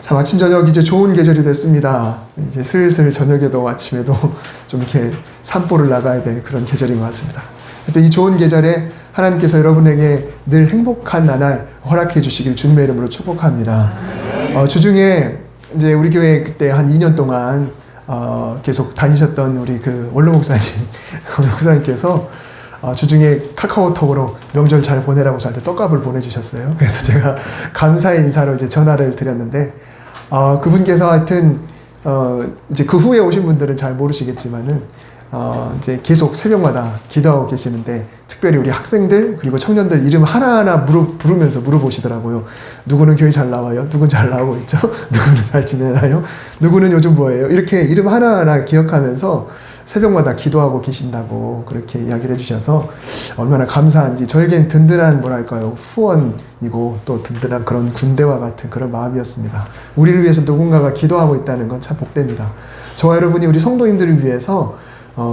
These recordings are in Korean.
참 아침 저녁 이제 좋은 계절이 됐습니다. 이제 슬슬 저녁에도 아침에도 좀 이렇게 산보를 나가야 될 그런 계절인 것 같습니다. 또 이 좋은 계절에 하나님께서 여러분에게 늘 행복한 나날 허락해 주시길 주님의 이름으로 축복합니다. 주중에 이제 우리 교회 그때 한 2년 동안 계속 다니셨던 우리 그 원로 목사님께서 주중에 카카오톡으로 명절 잘 보내라고 저한테 떡값을 보내주셨어요. 그래서 제가 감사의 인사로 이제 전화를 드렸는데, 그분께서 하여튼, 이제 그 후에 오신 분들은 잘 모르시겠지만은, 이제 계속 새벽마다 기도하고 계시는데, 특별히 우리 학생들, 그리고 청년들 이름 하나하나 부르면서 물어보시더라고요. 누구는 교회 잘 나와요? 누구는 잘 나오고 있죠? 누구는 잘 지내나요? 누구는 요즘 뭐예요? 이렇게 이름 하나하나 기억하면서 새벽마다 기도하고 계신다고 그렇게 이야기를 해주셔서 얼마나 감사한지, 저에겐 든든한 뭐랄까요, 후원이고 또 든든한 그런 군대와 같은 그런 마음이었습니다. 우리를 위해서 누군가가 기도하고 있다는 건 참 복됩니다. 저와 여러분이 우리 성도님들을 위해서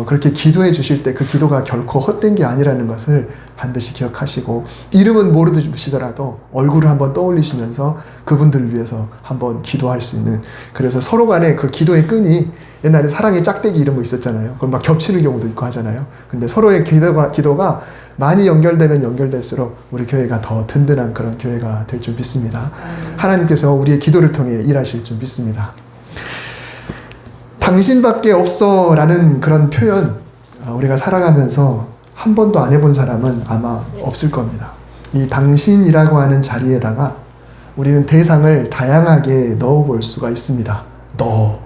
그렇게 기도해 주실 때 그 기도가 결코 헛된 게 아니라는 것을 반드시 기억하시고, 이름은 모르시더라도 얼굴을 한번 떠올리시면서 그분들을 위해서 한번 기도할 수 있는, 그래서 서로 간에 그 기도의 끈이, 옛날에 사랑의 짝대기 이런 거 있었잖아요. 그건 막 겹치는 경우도 있고 하잖아요. 근데 서로의 기도가 많이 연결되면 연결될수록 우리 교회가 더 든든한 그런 교회가 될 줄 믿습니다. 하나님께서 우리의 기도를 통해 일하실 줄 믿습니다. 당신밖에 없어 라는 그런 표현, 우리가 살아가면서 한 번도 안 해본 사람은 아마 없을 겁니다. 이 당신이라고 하는 자리에다가 우리는 대상을 다양하게 넣어볼 수가 있습니다. 너,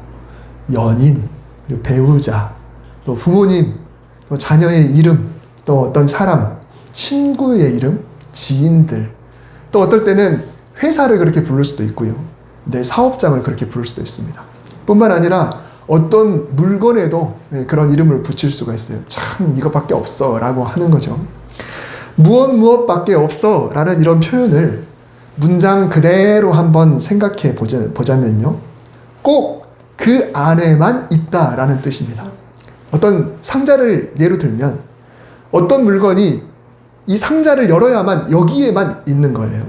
연인, 그리고 배우자, 또 부모님, 또 자녀의 이름, 또 어떤 사람, 친구의 이름, 지인들, 또 어떨 때는 회사를 그렇게 부를 수도 있고요. 내 사업장을 그렇게 부를 수도 있습니다. 뿐만 아니라 어떤 물건에도 그런 이름을 붙일 수가 있어요. 참 이것밖에 없어 라고 하는 거죠. 무엇밖에 없어 라는 이런 표현을 문장 그대로 한번 생각해 보자면요, 꼭 그 안에만 있다라는 뜻입니다. 어떤 상자를 예로 들면 어떤 물건이 이 상자를 열어야만 여기에만 있는 거예요.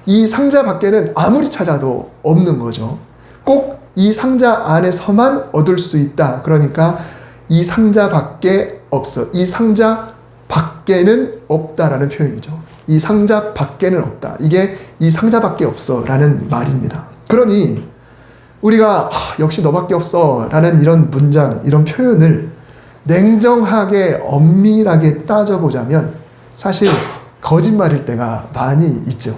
이 상자 밖에는 아무리 찾아도 없는 거죠. 꼭 이 상자 안에서만 얻을 수 있다. 그러니까 이 상자 밖에 없어. 이 상자 밖에는 없다라는 표현이죠. 이 상자 밖에는 없다. 이게 이 상자 밖에 없어 라는 말입니다. 그러니 우리가 역시 너밖에 없어 라는 이런 문장, 이런 표현을 냉정하게 엄밀하게 따져보자면 사실 거짓말일 때가 많이 있죠.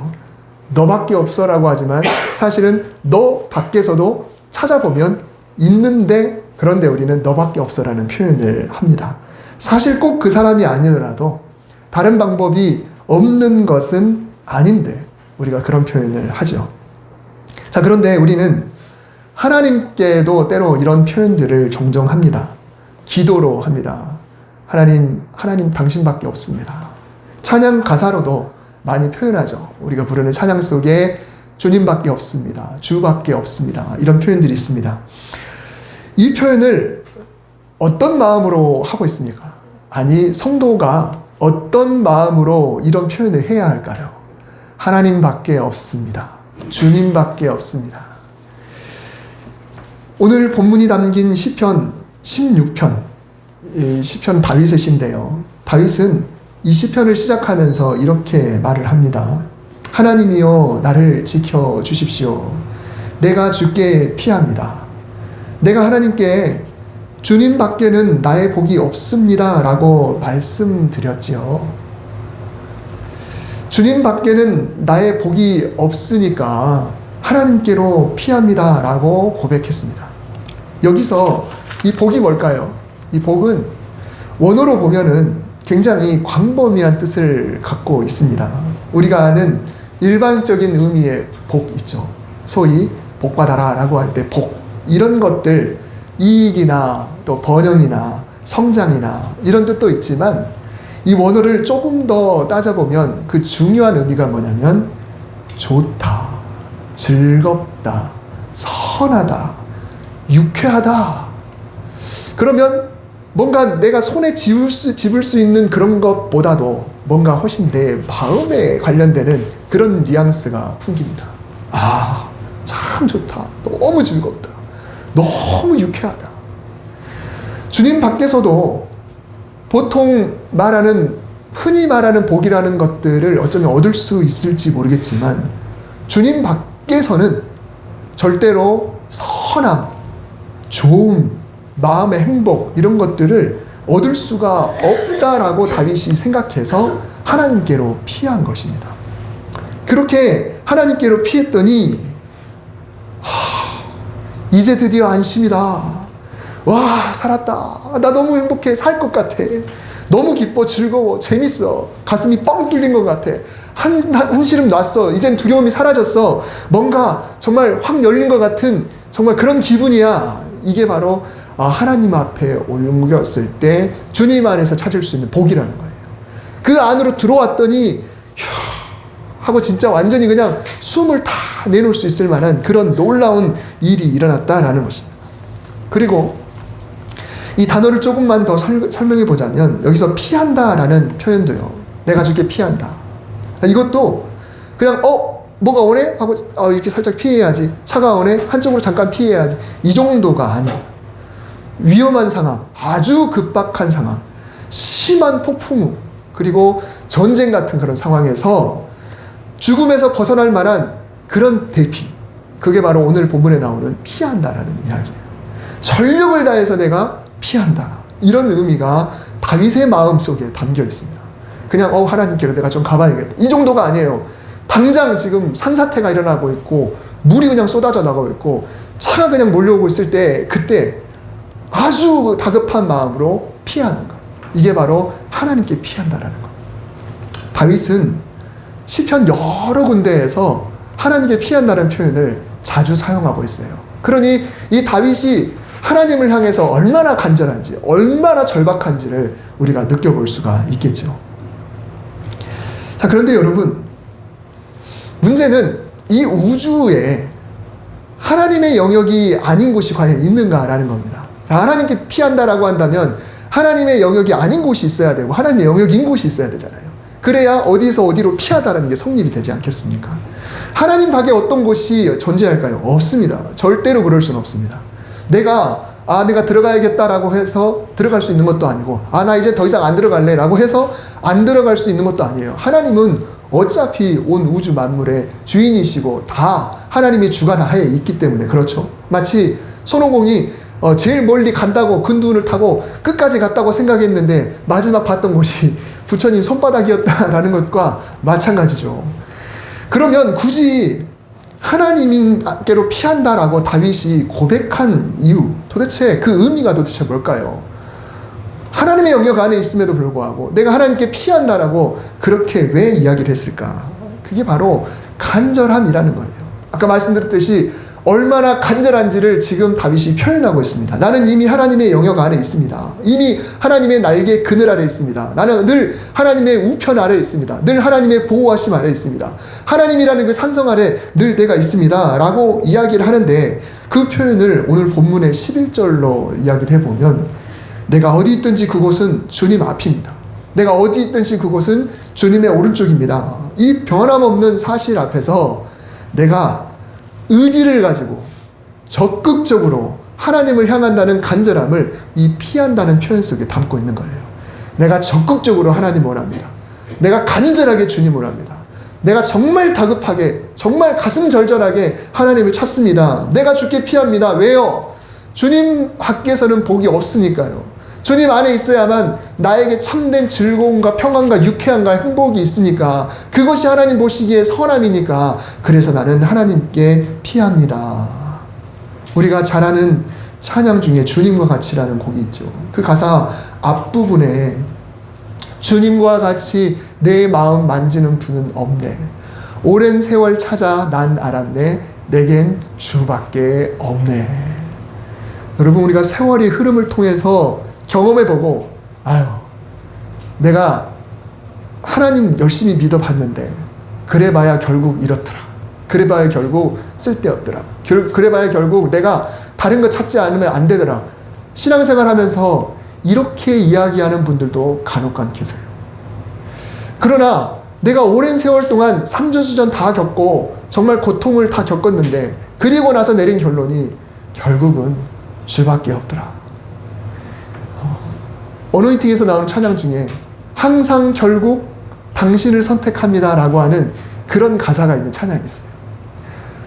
너밖에 없어 라고 하지만 사실은 너 밖에서도 찾아보면 있는데, 그런데 우리는 너밖에 없어 라는 표현을 합니다. 사실 꼭 그 사람이 아니더라도 다른 방법이 없는 것은 아닌데 우리가 그런 표현을 하죠. 자, 그런데 우리는 하나님께도 때로 이런 표현들을 종종 합니다. 기도로 합니다. 하나님 당신밖에 없습니다. 찬양 가사로도 많이 표현하죠. 우리가 부르는 찬양 속에 주님밖에 없습니다. 주밖에 없습니다. 이런 표현들이 있습니다. 이 표현을 어떤 마음으로 하고 있습니까? 아니, 성도가 어떤 마음으로 이런 표현을 해야 할까요? 하나님밖에 없습니다. 주님밖에 없습니다. 오늘 본문이 담긴 시편 16편, 시편 다윗의 시인데요. 다윗은 이 시편을 시작하면서 이렇게 말을 합니다. 하나님이여 나를 지켜주십시오. 내가 주께 피합니다. 내가 하나님께 주님 밖에는 나의 복이 없습니다 라고 말씀드렸지요. 주님 밖에는 나의 복이 없으니까 하나님께로 피합니다 라고 고백했습니다. 여기서 이 복이 뭘까요? 이 복은 원어로 보면은 굉장히 광범위한 뜻을 갖고 있습니다. 우리가 아는 일반적인 의미의 복 있죠. 소위 복받아라 라고 할 때 복, 이런 것들, 이익이나 또 번영이나 성장이나 이런 뜻도 있지만, 이 원어를 조금 더 따져보면 그 중요한 의미가 뭐냐면 좋다, 즐겁다, 선하다, 유쾌하다. 그러면 뭔가 내가 손에 집을 수 있는 그런 것보다도 뭔가 훨씬 내 마음에 관련되는 그런 뉘앙스가 풍깁니다. 참 좋다. 너무 즐겁다. 너무 유쾌하다. 주님 밖에서도 보통 흔히 말하는 복이라는 것들을 어쩌면 얻을 수 있을지 모르겠지만 주님 밖에서는 절대로 선함, 좋음, 마음의 행복 이런 것들을 얻을 수가 없다라고 다윗이 생각해서 하나님께로 피한 것입니다. 그렇게 하나님께로 피했더니 이제 드디어 안심이다. 와, 살았다. 나 너무 행복해. 살 것 같아. 너무 기뻐, 즐거워, 재밌어. 가슴이 뻥 뚫린 것 같아. 한시름 놨어. 이젠 두려움이 사라졌어. 뭔가 정말 확 열린 것 같은 정말 그런 기분이야. 이게 바로 하나님 앞에 옮겼을 때 주님 안에서 찾을 수 있는 복이라는 거예요. 그 안으로 들어왔더니 하고 진짜 완전히 그냥 숨을 다 내놓을 수 있을 만한 그런 놀라운 일이 일어났다라는 것입니다. 그리고 이 단어를 조금만 더 설명해 보자면 여기서 피한다라는 표현도요. 내가 주께 피한다. 이것도 그냥 뭐가 오네? 하고 이렇게 살짝 피해야지. 차가 오네? 한쪽으로 잠깐 피해야지. 이 정도가 아닙니다. 위험한 상황, 아주 급박한 상황, 심한 폭풍우, 그리고 전쟁 같은 그런 상황에서 죽음에서 벗어날 만한 그런 대피. 그게 바로 오늘 본문에 나오는 피한다라는 이야기예요. 전력을 다해서 내가 피한다. 이런 의미가 다윗의 마음속에 담겨 있습니다. 그냥 하나님께로 내가 좀 가봐야겠다. 이 정도가 아니에요. 당장 지금 산사태가 일어나고 있고 물이 그냥 쏟아져 나가고 있고 차가 그냥 몰려오고 있을 때 그때 아주 다급한 마음으로 피하는 것. 이게 바로 하나님께 피한다라는 것. 다윗은 시편 여러 군데에서 하나님께 피한다는 표현을 자주 사용하고 있어요. 그러니 이 다윗이 하나님을 향해서 얼마나 간절한지, 얼마나 절박한지를 우리가 느껴볼 수가 있겠죠. 자, 그런데 여러분, 문제는 이 우주에 하나님의 영역이 아닌 곳이 과연 있는가라는 겁니다. 자, 하나님께 피한다라고 한다면 하나님의 영역이 아닌 곳이 있어야 되고 하나님의 영역인 곳이 있어야 되잖아요. 그래야 어디서 어디로 피하다라는 게 성립이 되지 않겠습니까? 하나님 밖에 어떤 곳이 존재할까요? 없습니다. 절대로 그럴 수는 없습니다. 내가 들어가야겠다라고 해서 들어갈 수 있는 것도 아니고 나 이제 더 이상 안 들어갈래 라고 해서 안 들어갈 수 있는 것도 아니에요. 하나님은 어차피 온 우주 만물의 주인이시고 다 하나님의 주관하에 있기 때문에 그렇죠. 마치 손오공이 제일 멀리 간다고 근두운을 타고 끝까지 갔다고 생각했는데 마지막 봤던 곳이 부처님 손바닥이었다라는 것과 마찬가지죠. 그러면 굳이 하나님께로 피한다라고 다윗이 고백한 이유, 도대체 그 의미가 도대체 뭘까요? 하나님의 영역 안에 있음에도 불구하고 내가 하나님께 피한다라고 그렇게 왜 이야기를 했을까? 그게 바로 간절함이라는 거예요. 아까 말씀드렸듯이 얼마나 간절한지를 지금 다윗이 표현하고 있습니다. 나는 이미 하나님의 영역 안에 있습니다. 이미 하나님의 날개 그늘 아래 있습니다. 나는 늘 하나님의 우편 아래 있습니다. 늘 하나님의 보호하심 아래 있습니다. 하나님이라는 그 산성 아래 늘 내가 있습니다. 라고 이야기를 하는데 그 표현을 오늘 본문의 11절로 이야기를 해보면 내가 어디 있든지 그곳은 주님 앞입니다. 내가 어디 있든지 그곳은 주님의 오른쪽입니다. 이 변함없는 사실 앞에서 내가 의지를 가지고 적극적으로 하나님을 향한다는 간절함을 이 피한다는 표현 속에 담고 있는 거예요. 내가 적극적으로 하나님을 원합니다. 내가 간절하게 주님을 원합니다. 내가 정말 다급하게 정말 가슴 절절하게 하나님을 찾습니다. 내가 주께 피합니다. 왜요? 주님 밖에서는 복이 없으니까요. 주님 안에 있어야만 나에게 참된 즐거움과 평안과 유쾌함과 행복이 있으니까 그것이 하나님 보시기에 선함이니까 그래서 나는 하나님께 피합니다. 우리가 잘 아는 찬양 중에 주님과 같이라는 곡이 있죠. 그 가사 앞부분에 주님과 같이 내 마음 만지는 분은 없네. 오랜 세월 찾아 난 알았네. 내겐 주밖에 없네. 여러분, 우리가 세월의 흐름을 통해서 경험해보고 내가 하나님 열심히 믿어봤는데 그래봐야 결국 이렇더라. 그래봐야 결국 쓸데없더라. 그래봐야 결국 내가 다른 거 찾지 않으면 안 되더라. 신앙생활 하면서 이렇게 이야기하는 분들도 간혹 계세요. 그러나 내가 오랜 세월 동안 산전수전 다 겪고 정말 고통을 다 겪었는데 그리고 나서 내린 결론이 결국은 주밖에 없더라. 어노인팅에서 나오는 찬양 중에 항상 결국 당신을 선택합니다 라고 하는 그런 가사가 있는 찬양이 있어요.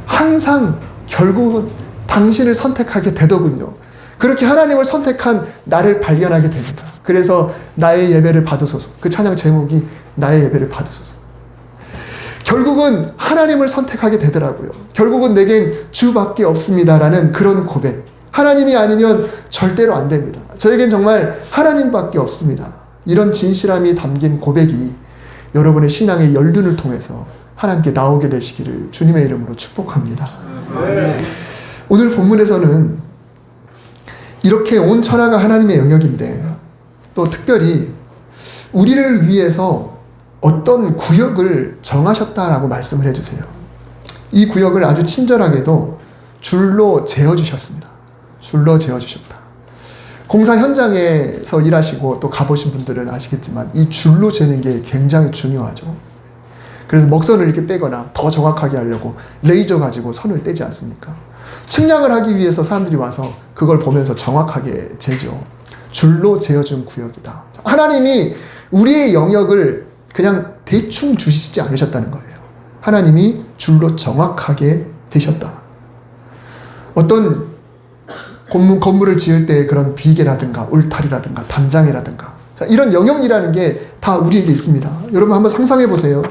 항상 결국은 당신을 선택하게 되더군요. 그렇게 하나님을 선택한 나를 발견하게 됩니다. 그래서 나의 예배를 받으소서. 그 찬양 제목이 나의 예배를 받으소서. 결국은 하나님을 선택하게 되더라고요. 결국은 내겐 주밖에 없습니다라는 그런 고백. 하나님이 아니면 절대로 안 됩니다. 저에겐 정말 하나님밖에 없습니다. 이런 진실함이 담긴 고백이 여러분의 신앙의 연륜을 통해서 하나님께 나오게 되시기를 주님의 이름으로 축복합니다. 오늘 본문에서는 이렇게 온 천하가 하나님의 영역인데 또 특별히 우리를 위해서 어떤 구역을 정하셨다라고 말씀을 해주세요. 이 구역을 아주 친절하게도 줄로 재어주셨습니다. 줄로 재어주셨다. 공사 현장에서 일하시고 또 가보신 분들은 아시겠지만 이 줄로 재는 게 굉장히 중요하죠. 그래서 먹선을 이렇게 떼거나 더 정확하게 하려고 레이저 가지고 선을 떼지 않습니까? 측량을 하기 위해서 사람들이 와서 그걸 보면서 정확하게 재죠. 줄로 재어준 구역이다. 하나님이 우리의 영역을 그냥 대충 주시지 않으셨다는 거예요. 하나님이 줄로 정확하게 되셨다. 어떤 건물을 지을 때의 그런 비계라든가 울타리라든가 담장이라든가 이런 영역이라는 게 다 우리에게 있습니다. 여러분 한번 상상해 보세요.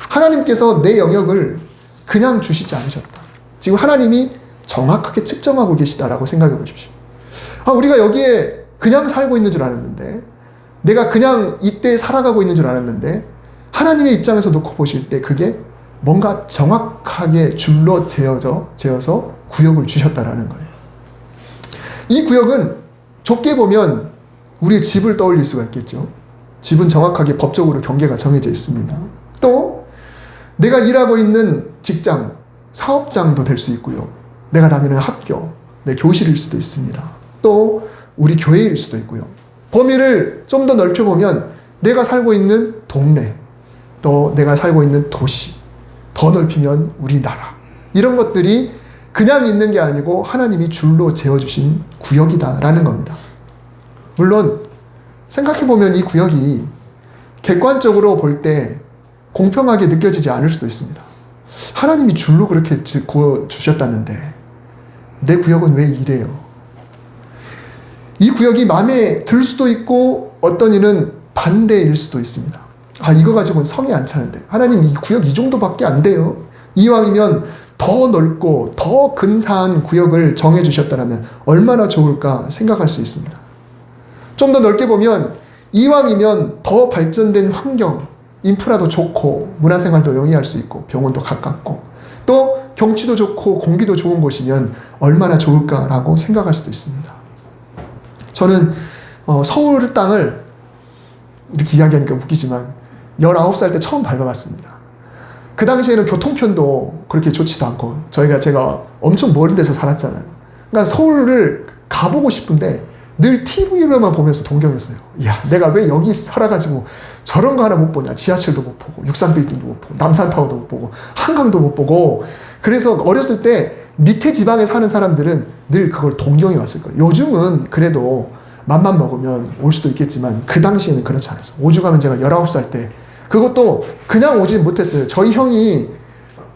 하나님께서 내 영역을 그냥 주시지 않으셨다. 지금 하나님이 정확하게 측정하고 계시다라고 생각해 보십시오. 우리가 여기에 그냥 살고 있는 줄 알았는데, 내가 그냥 이때 살아가고 있는 줄 알았는데, 하나님의 입장에서 놓고 보실 때 그게 뭔가 정확하게 줄로 재어서 구역을 주셨다라는 거예요. 이 구역은 좁게 보면 우리의 집을 떠올릴 수가 있겠죠. 집은 정확하게 법적으로 경계가 정해져 있습니다. 또 내가 일하고 있는 직장, 사업장도 될 수 있고요. 내가 다니는 학교, 내 교실일 수도 있습니다. 또 우리 교회일 수도 있고요. 범위를 좀 더 넓혀보면 내가 살고 있는 동네, 또 내가 살고 있는 도시, 더 넓히면 우리나라. 이런 것들이 그냥 있는 게 아니고 하나님이 줄로 재어주신 구역이다라는 겁니다. 물론 생각해보면 이 구역이 객관적으로 볼 때 공평하게 느껴지지 않을 수도 있습니다. 하나님이 줄로 그렇게 구워주셨다는데 내 구역은 왜 이래요? 이 구역이 마음에 들 수도 있고 어떤 이는 반대일 수도 있습니다. 이거 가지고는 성이 안 차는데 하나님 이 구역 이 정도밖에 안 돼요. 이왕이면 더 넓고 더 근사한 구역을 정해주셨다면 얼마나 좋을까 생각할 수 있습니다. 좀 더 넓게 보면 이왕이면 더 발전된 환경, 인프라도 좋고 문화생활도 영위할 수 있고 병원도 가깝고 또 경치도 좋고 공기도 좋은 곳이면 얼마나 좋을까라고 생각할 수도 있습니다. 저는 서울 땅을 이렇게 이야기하니까 웃기지만 19살 때 처음 밟아봤습니다. 그 당시에는 교통편도 그렇게 좋지도 않고 제가 엄청 먼 데서 살았잖아요. 그러니까 서울을 가보고 싶은데 늘 TV로만 보면서 동경했어요. 이야, 내가 왜 여기 살아가지고 저런 거 하나 못 보냐. 지하철도 못 보고, 육산빌딩도 못 보고, 남산타워도 못 보고, 한강도 못 보고. 그래서 어렸을 때 밑에 지방에 사는 사람들은 늘 그걸 동경해 왔을 거예요. 요즘은 그래도 맘만 먹으면 올 수도 있겠지만 그 당시에는 그렇지 않았어요. 오죽하면 제가 19살 때 그것도 그냥 오지 못했어요. 저희 형이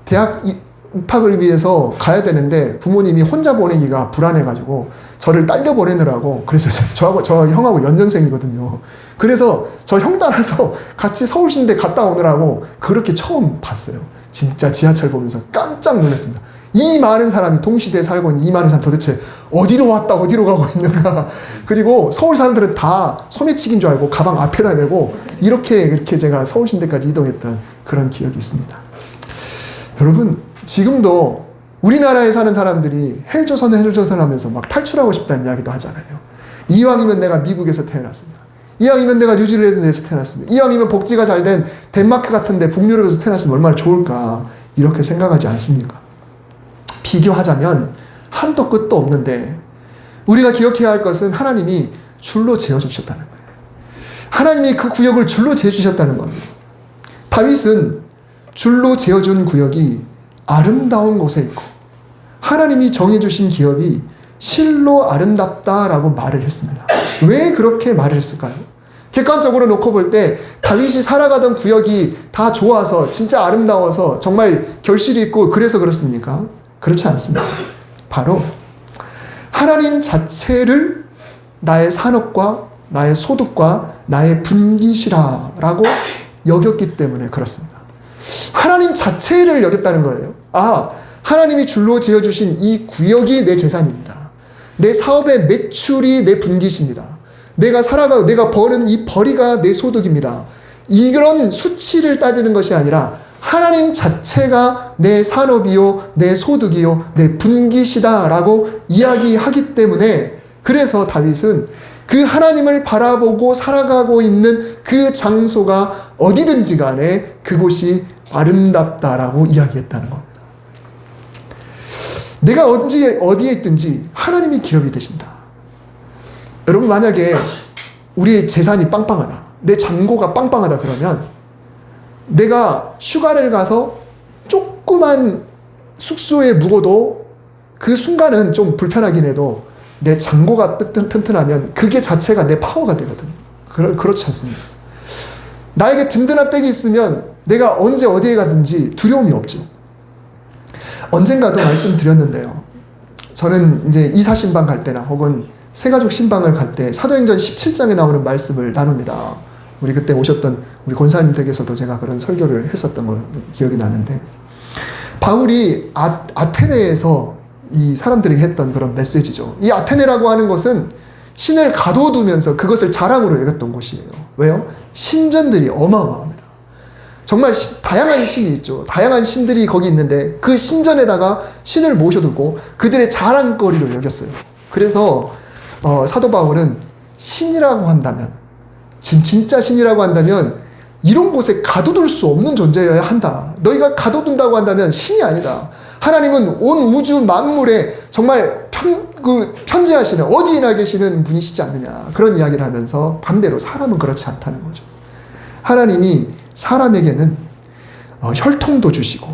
대학 입학을 위해서 가야 되는데 부모님이 혼자 보내기가 불안해가지고 저를 딸려 보내느라고, 그래서 저 형하고 연년생이거든요. 그래서 저 형 따라서 같이 서울신대 갔다 오느라고 그렇게 처음 봤어요. 진짜 지하철 보면서 깜짝 놀랐습니다. 이 많은 사람이 동시대에 살고 있는 이 많은 사람 도대체 어디로 왔다 어디로 가고 있는가. 그리고 서울 사람들은 다 소매치기인 줄 알고 가방 앞에다 메고 이렇게 제가 서울신대까지 이동했던 그런 기억이 있습니다. 여러분, 지금도 우리나라에 사는 사람들이 헬조선 하면서 막 탈출하고 싶다는 이야기도 하잖아요. 이왕이면 내가 미국에서 태어났습니다. 이왕이면 내가 뉴질랜드에서 태어났습니다. 이왕이면 복지가 잘 된 덴마크 같은데 북유럽에서 태어났으면 얼마나 좋을까, 이렇게 생각하지 않습니까? 비교하자면 한도 끝도 없는데 우리가 기억해야 할 것은 하나님이 줄로 재어주셨다는 거예요. 하나님이 그 구역을 줄로 재주셨다는 겁니다. 다윗은 줄로 재어준 구역이 아름다운 곳에 있고 하나님이 정해주신 기업이 실로 아름답다라고 말을 했습니다. 왜 그렇게 말을 했을까요? 객관적으로 놓고 볼 때 다윗이 살아가던 구역이 다 좋아서 진짜 아름다워서 정말 결실이 있고 그래서 그렇습니까? 그렇지 않습니다. 바로 하나님 자체를 나의 산업과 나의 소득과 나의 분깃이라고 여겼기 때문에 그렇습니다. 하나님 자체를 여겼다는 거예요. 하나님이 줄로 지어주신 이 구역이 내 재산입니다. 내 사업의 매출이 내 분깃입니다. 내가 살아가고 내가 버는 이 벌이가 내 소득입니다. 이런 수치를 따지는 것이 아니라 하나님 자체가 내 산업이요, 내 소득이요, 내 분깃이다라고 이야기하기 때문에 그래서 다윗은 그 하나님을 바라보고 살아가고 있는 그 장소가 어디든지 간에 그곳이 아름답다라고 이야기했다는 겁니다. 내가 어디에 있든지 하나님이 기업이 되신다. 여러분 만약에 우리의 재산이 빵빵하다, 내 잔고가 빵빵하다 그러면 내가 휴가를 가서 조그만 숙소에 묵어도 그 순간은 좀 불편하긴 해도 내 잔고가 튼튼하면 그게 자체가 내 파워가 되거든. 그렇지 않습니다. 나에게 든든한 백이 있으면 내가 언제 어디에 가든지 두려움이 없죠. 언젠가도 말씀드렸는데요. 저는 이제 이사 신방 갈 때나 혹은 새가족 신방을 갈 때 사도행전 17장에 나오는 말씀을 나눕니다. 우리 그때 오셨던 우리 권사님 댁에서도 제가 그런 설교를 했었던 거 기억이 나는데, 바울이 아테네에서 이 사람들에게 했던 그런 메시지죠. 이 아테네라고 하는 것은 신을 가둬두면서 그것을 자랑으로 여겼던 곳이에요. 왜요? 신전들이 어마어마합니다. 정말 다양한 신이 있죠. 다양한 신들이 거기 있는데 그 신전에다가 신을 모셔두고 그들의 자랑거리로 여겼어요. 그래서 사도 바울은 신이라고 한다면, 진짜 신이라고 한다면 이런 곳에 가둬둘 수 없는 존재여야 한다. 너희가 가둬둔다고 한다면 신이 아니다. 하나님은 온 우주 만물에 정말 편재하시는, 어디에나 계시는 분이시지 않느냐. 그런 이야기를 하면서 반대로 사람은 그렇지 않다는 거죠. 하나님이 사람에게는 혈통도 주시고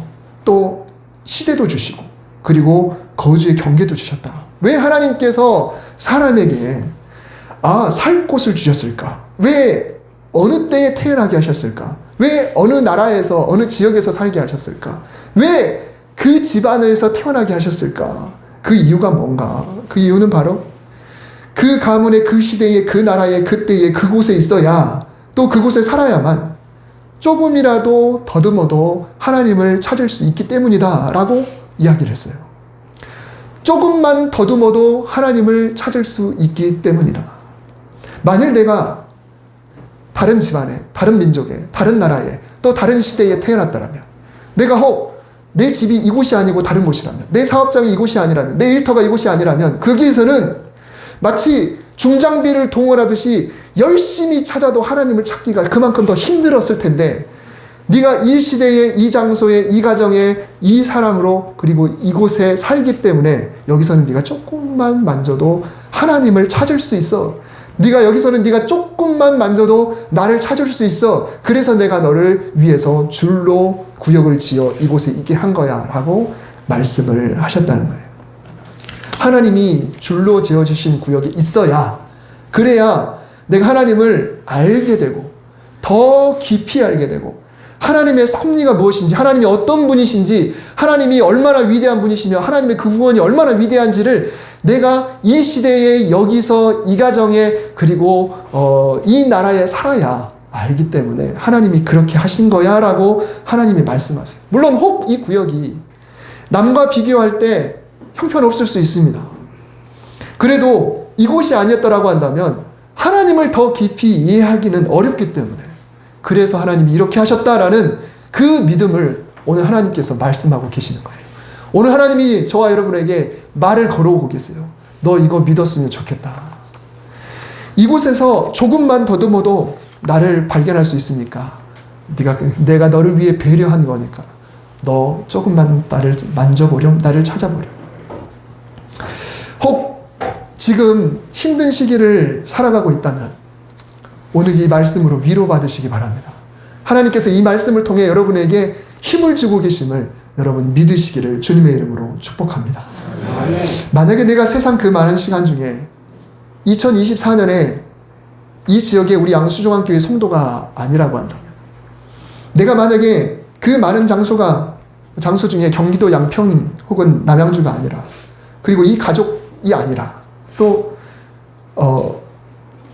또 시대도 주시고 그리고 거주의 경계도 주셨다. 왜 하나님께서 사람에게 살 곳을 주셨을까? 왜 어느 때에 태어나게 하셨을까? 왜 어느 나라에서 어느 지역에서 살게 하셨을까? 왜 그 집안에서 태어나게 하셨을까? 그 이유가 뭔가? 그 이유는 바로 그 가문의 그 시대에 그 나라에 그때에 그곳에 있어야, 또 그곳에 살아야만 조금이라도 더듬어도 하나님을 찾을 수 있기 때문이다 라고 이야기를 했어요. 조금만 더듬어도 하나님을 찾을 수 있기 때문이다. 만일 내가 다른 집안에, 다른 민족에, 다른 나라에, 또 다른 시대에 태어났다면, 내가 혹 내 집이 이곳이 아니고 다른 곳이라면, 내 사업장이 이곳이 아니라면, 내 일터가 이곳이 아니라면 거기에서는 마치 중장비를 동원하듯이 열심히 찾아도 하나님을 찾기가 그만큼 더 힘들었을 텐데, 네가 이 시대에, 이 장소에, 이 가정에, 이 사람으로 그리고 이곳에 살기 때문에 여기서는 네가 조금만 만져도 하나님을 찾을 수 있어. 여기서는 네가 조금만 만져도 나를 찾을 수 있어. 그래서 내가 너를 위해서 줄로 구역을 지어 이곳에 있게 한 거야 라고 말씀을 하셨다는 거예요. 하나님이 줄로 지어주신 구역이 있어야, 그래야 내가 하나님을 알게 되고 더 깊이 알게 되고, 하나님의 섭리가 무엇인지, 하나님이 어떤 분이신지, 하나님이 얼마나 위대한 분이시며 하나님의 그 구원이 얼마나 위대한지를 내가 이 시대에, 여기서, 이 가정에, 그리고 이 나라에 살아야 알기 때문에 하나님이 그렇게 하신 거야 라고 하나님이 말씀하세요. 물론 혹 이 구역이 남과 비교할 때 형편없을 수 있습니다. 그래도 이곳이 아니었다라고 한다면 하나님을 더 깊이 이해하기는 어렵기 때문에, 그래서 하나님이 이렇게 하셨다라는 그 믿음을 오늘 하나님께서 말씀하고 계시는 거예요. 오늘 하나님이 저와 여러분에게 말을 걸어오고 계세요. 너 이거 믿었으면 좋겠다. 이곳에서 조금만 더듬어도 나를 발견할 수 있으니까, 내가 너를 위해 배려한 거니까 너 조금만 나를 만져보렴, 나를 찾아보렴. 혹 지금 힘든 시기를 살아가고 있다면 오늘 이 말씀으로 위로받으시기 바랍니다. 하나님께서 이 말씀을 통해 여러분에게 힘을 주고 계심을 여러분 믿으시기를 주님의 이름으로 축복합니다. 만약에 내가 세상 그 많은 시간 중에 2024년에 이 지역에 우리 양수중앙교회 성도가 아니라고 한다면, 내가 만약에 그 많은 장소 중에 경기도 양평 혹은 남양주가 아니라, 그리고 이 가족이 아니라, 또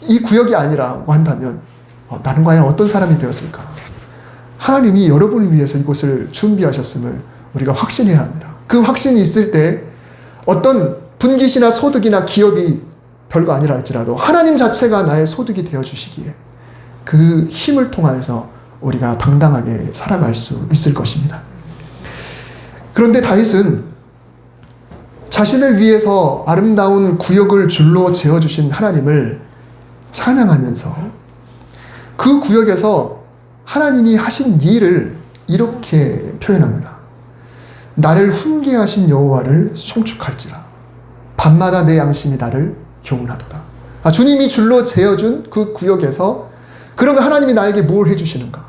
이 구역이 아니라고 한다면 나는 과연 어떤 사람이 되었을까? 하나님이 여러분을 위해서 이곳을 준비하셨음을 우리가 확신해야 합니다. 그 확신이 있을 때 어떤 분깃이나 소득이나 기업이 별거 아니라 할지라도 하나님 자체가 나의 소득이 되어주시기에 그 힘을 통하여서 우리가 당당하게 살아갈 수 있을 것입니다. 그런데 다윗은 자신을 위해서 아름다운 구역을 줄로 재어주신 하나님을 찬양하면서 그 구역에서 하나님이 하신 일을 이렇게 표현합니다. 나를 훈계하신 여호와를 송축할지라 밤마다 내 양심이 나를 교훈하도다. 주님이 줄로 재어준 그 구역에서 그러면 하나님이 나에게 뭘 해주시는가?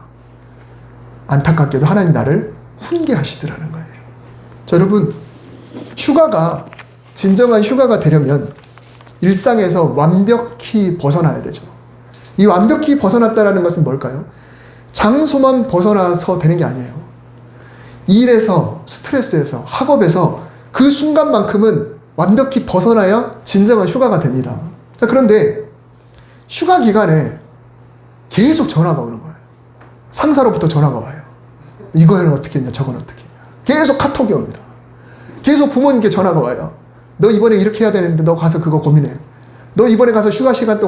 안타깝게도 하나님이 나를 훈계하시더라는 거예요. 여러분, 진정한 휴가가 되려면 일상에서 완벽히 벗어나야 되죠. 이 완벽히 벗어났다는 것은 뭘까요? 장소만 벗어나서 되는 게 아니에요. 일에서, 스트레스에서, 학업에서 그 순간만큼은 완벽히 벗어나야 진정한 휴가가 됩니다. 그런데 휴가 기간에 계속 전화가 오는 거예요. 상사로부터 전화가 와요. 이거는 어떻게 했냐, 저건 어떻게 했냐. 계속 카톡이 옵니다. 계속 부모님께 전화가 와요. 너 이번에 이렇게 해야 되는데 너 가서 그거 고민해. 너 이번에 가서 휴가 기간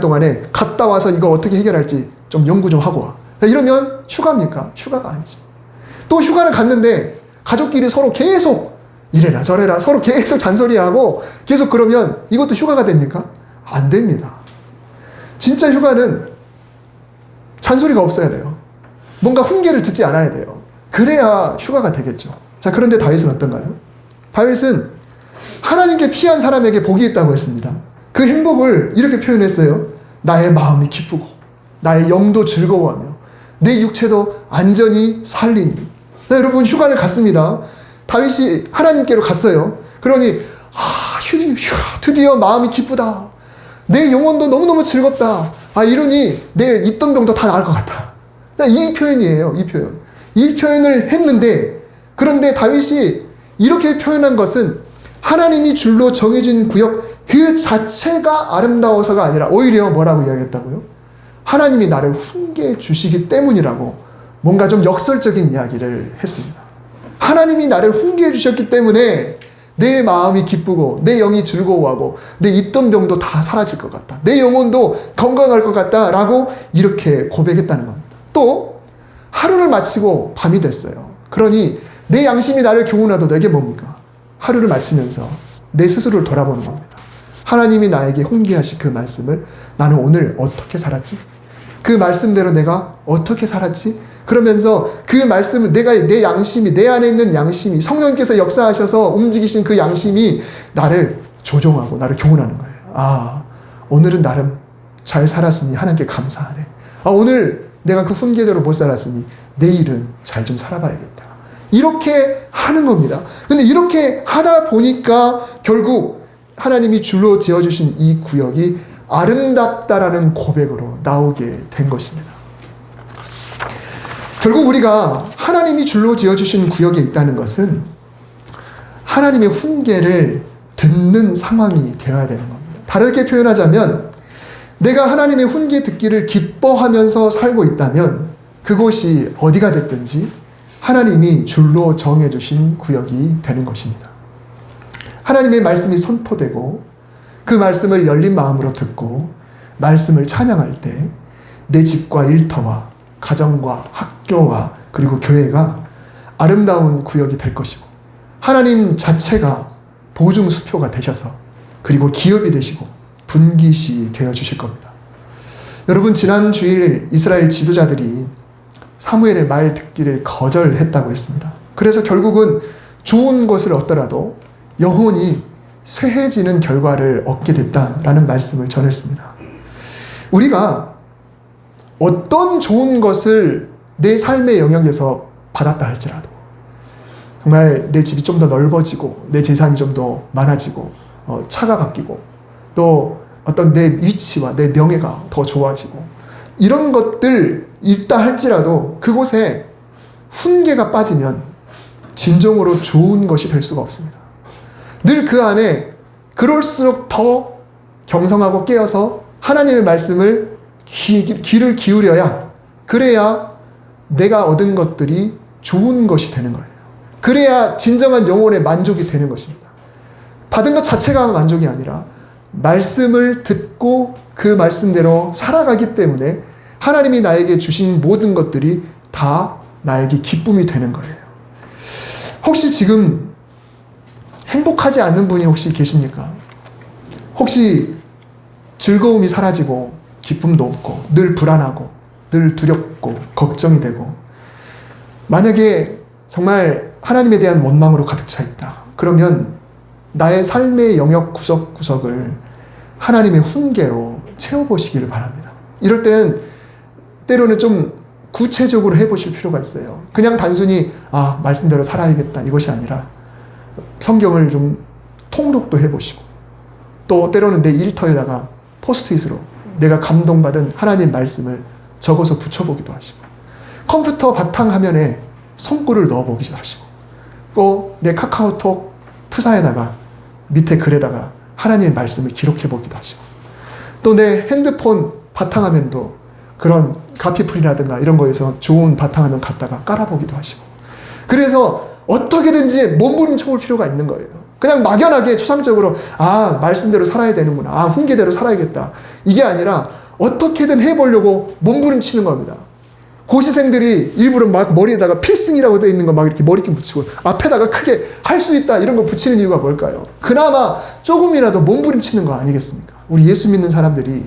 동안에 갔다 와서 이거 어떻게 해결할지 좀 연구 좀 하고 와. 이러면 휴가입니까? 휴가가 아니죠. 또 휴가를 갔는데 가족끼리 서로 계속 이래라 저래라 서로 계속 잔소리하고 계속 그러면 이것도 휴가가 됩니까? 안 됩니다. 진짜 휴가는 잔소리가 없어야 돼요. 뭔가 훈계를 듣지 않아야 돼요. 그래야 휴가가 되겠죠. 자, 그런데 다윗은 어떤가요? 다윗은 하나님께 피한 사람에게 복이 있다고 했습니다. 그 행복을 이렇게 표현했어요. 나의 마음이 기쁘고 나의 영도 즐거워하며 내 육체도 안전히 살리니. 네, 여러분 휴가를 갔습니다. 다윗이 하나님께로 갔어요. 그러니 드디어 마음이 기쁘다. 내 영혼도 너무너무 즐겁다. 이러니 내 있던 병도 다 나을 것 같다. 이 표현이에요. 이 표현을 했는데, 그런데 다윗이 이렇게 표현한 것은 하나님이 줄로 정해진 구역 그 자체가 아름다워서가 아니라 오히려 뭐라고 이야기했다고요? 하나님이 나를 훈계해 주시기 때문이라고 뭔가 좀 역설적인 이야기를 했습니다. 하나님이 나를 훈계해 주셨기 때문에 내 마음이 기쁘고 내 영이 즐거워하고 내 있던 병도 다 사라질 것 같다. 내 영혼도 건강할 것 같다 라고 이렇게 고백했다는 겁니다. 또 하루를 마치고 밤이 됐어요. 그러니 내 양심이 나를 교훈하도 내게 뭡니까? 하루를 마치면서 내 스스로를 돌아보는 겁니다. 하나님이 나에게 훈계하신 그 말씀을 나는 오늘 어떻게 살았지? 그 말씀대로 내가 어떻게 살았지? 그러면서 그 말씀을 내 양심이, 내 안에 있는 양심이, 성령님께서 역사하셔서 움직이신 그 양심이 나를 조종하고 나를 교훈하는 거예요. 오늘은 나름 잘 살았으니 하나님께 감사하네. 오늘 내가 그 훈계대로 못 살았으니 내일은 잘 좀 살아봐야겠다. 이렇게 하는 겁니다. 근데 이렇게 하다 보니까 결국 하나님이 줄로 지어주신 이 구역이 아름답다라는 고백으로 나오게 된 것입니다. 결국 우리가 하나님이 줄로 지어주신 구역에 있다는 것은 하나님의 훈계를 듣는 상황이 되어야 되는 겁니다. 다르게 표현하자면 내가 하나님의 훈계 듣기를 기뻐하면서 살고 있다면 그곳이 어디가 됐든지 하나님이 줄로 정해주신 구역이 되는 것입니다. 하나님의 말씀이 선포되고 그 말씀을 열린 마음으로 듣고 말씀을 찬양할 때 내 집과 일터와 가정과 학교와 그리고 교회가 아름다운 구역이 될 것이고 하나님 자체가 보증수표가 되셔서 그리고 기업이 되시고 분깃이 되어주실 겁니다. 여러분, 지난 주일 이스라엘 지도자들이 사무엘의 말 듣기를 거절했다고 했습니다. 그래서 결국은 좋은 것을 얻더라도 영혼이 쇠해지는 결과를 얻게 됐다라는 말씀을 전했습니다. 우리가 어떤 좋은 것을 내 삶의 영역에서 받았다 할지라도 정말 내 집이 좀 더 넓어지고 내 재산이 좀 더 많아지고 차가 바뀌고 또 어떤 내 위치와 내 명예가 더 좋아지고 이런 것들 있다 할지라도 그곳에 훈계가 빠지면 진정으로 좋은 것이 될 수가 없습니다. 늘 그 안에 그럴수록 더 경성하고 깨어서 하나님의 말씀을 귀를 기울여야 그래야 내가 얻은 것들이 좋은 것이 되는 거예요. 그래야 진정한 영혼의 만족이 되는 것입니다. 받은 것 자체가 만족이 아니라 말씀을 듣고 그 말씀대로 살아가기 때문에 하나님이 나에게 주신 모든 것들이 다 나에게 기쁨이 되는 거예요. 혹시 지금 행복하지 않는 분이 혹시 계십니까? 혹시 즐거움이 사라지고 기쁨도 없고 늘 불안하고 늘 두렵고 걱정이 되고 만약에 정말 하나님에 대한 원망으로 가득 차 있다. 그러면 나의 삶의 영역 구석구석을 하나님의 훈계로 채워보시기를 바랍니다. 이럴 때는 때로는 좀 구체적으로 해보실 필요가 있어요. 그냥 단순히 말씀대로 살아야겠다 이것이 아니라 성경을 좀 통독도 해보시고 또 때로는 내 일터에다가 포스트잇으로 내가 감동받은 하나님 말씀을 적어서 붙여보기도 하시고 컴퓨터 바탕화면에 손글을 넣어보기도 하시고 또 내 카카오톡 프사에다가 밑에 글에다가 하나님의 말씀을 기록해보기도 하시고 또 내 핸드폰 바탕화면도 그런 가피풀이라든가 이런 거에서 좋은 바탕화면 갖다가 깔아보기도 하시고 그래서 어떻게든지 몸부림쳐볼 필요가 있는 거예요. 그냥 막연하게 추상적으로 말씀대로 살아야 되는구나. 훈계대로 살아야겠다. 이게 아니라 어떻게든 해보려고 몸부림치는 겁니다. 고시생들이 일부러 막 머리에다가 필승이라고 되어 있는 거 막 이렇게 머리끼 붙이고 앞에다가 크게 할 수 있다 이런 거 붙이는 이유가 뭘까요? 그나마 조금이라도 몸부림치는 거 아니겠습니까? 우리 예수 믿는 사람들이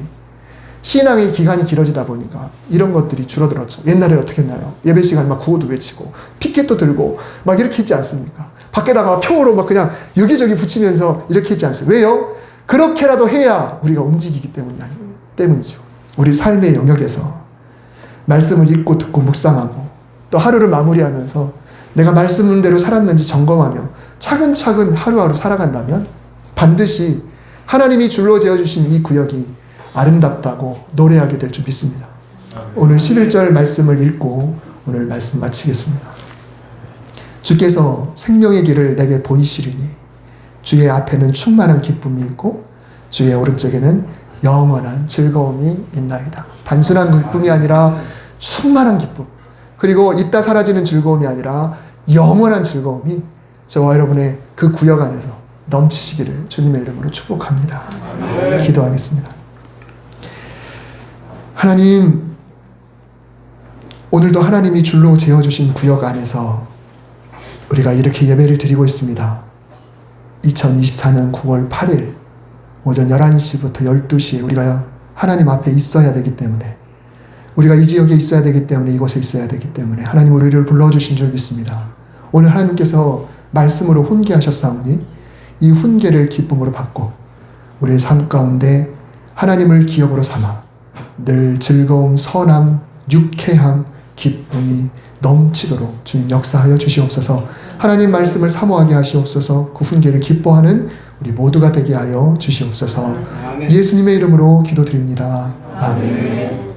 신앙의 기간이 길어지다 보니까 이런 것들이 줄어들었죠. 옛날에 어떻게 했나요? 예배 시간에 막 구호도 외치고 피켓도 들고 막 이렇게 했지 않습니까? 밖에다가 표로 막 그냥 여기저기 붙이면서 이렇게 했지 않습니까? 왜요? 그렇게라도 해야 우리가 움직이기 때문이죠. 우리 삶의 영역에서 말씀을 읽고 듣고 묵상하고 또 하루를 마무리하면서 내가 말씀대로 살았는지 점검하며 차근차근 하루하루 살아간다면 반드시 하나님이 줄로 재어주신 이 구역이 아름답다고 노래하게 될 줄 믿습니다. 오늘 11절 말씀을 읽고 오늘 말씀 마치겠습니다. 주께서 생명의 길을 내게 보이시리니 주의 앞에는 충만한 기쁨이 있고 주의 오른쪽에는 영원한 즐거움이 있나이다. 단순한 기쁨이 아니라 충만한 기쁨, 그리고 있다 사라지는 즐거움이 아니라 영원한 즐거움이 저와 여러분의 그 구역 안에서 넘치시기를 주님의 이름으로 축복합니다. 기도하겠습니다. 하나님, 오늘도 하나님이 줄로 재어주신 구역 안에서 우리가 이렇게 예배를 드리고 있습니다. 2024년 9월 8일 오전 11시부터 12시에 우리가 하나님 앞에 있어야 되기 때문에 우리가 이 지역에 있어야 되기 때문에 이곳에 있어야 되기 때문에 하나님 우리를 불러주신 줄 믿습니다. 오늘 하나님께서 말씀으로 훈계하셨사오니 이 훈계를 기쁨으로 받고 우리의 삶 가운데 하나님을 기업으로 삼아 늘 즐거움, 선함, 유쾌함, 기쁨이 넘치도록 주님 역사하여 주시옵소서. 하나님 말씀을 사모하게 하시옵소서. 그 훈계를 기뻐하는 우리 모두가 되게 하여 주시옵소서. 예수님의 이름으로 기도드립니다. 아멘.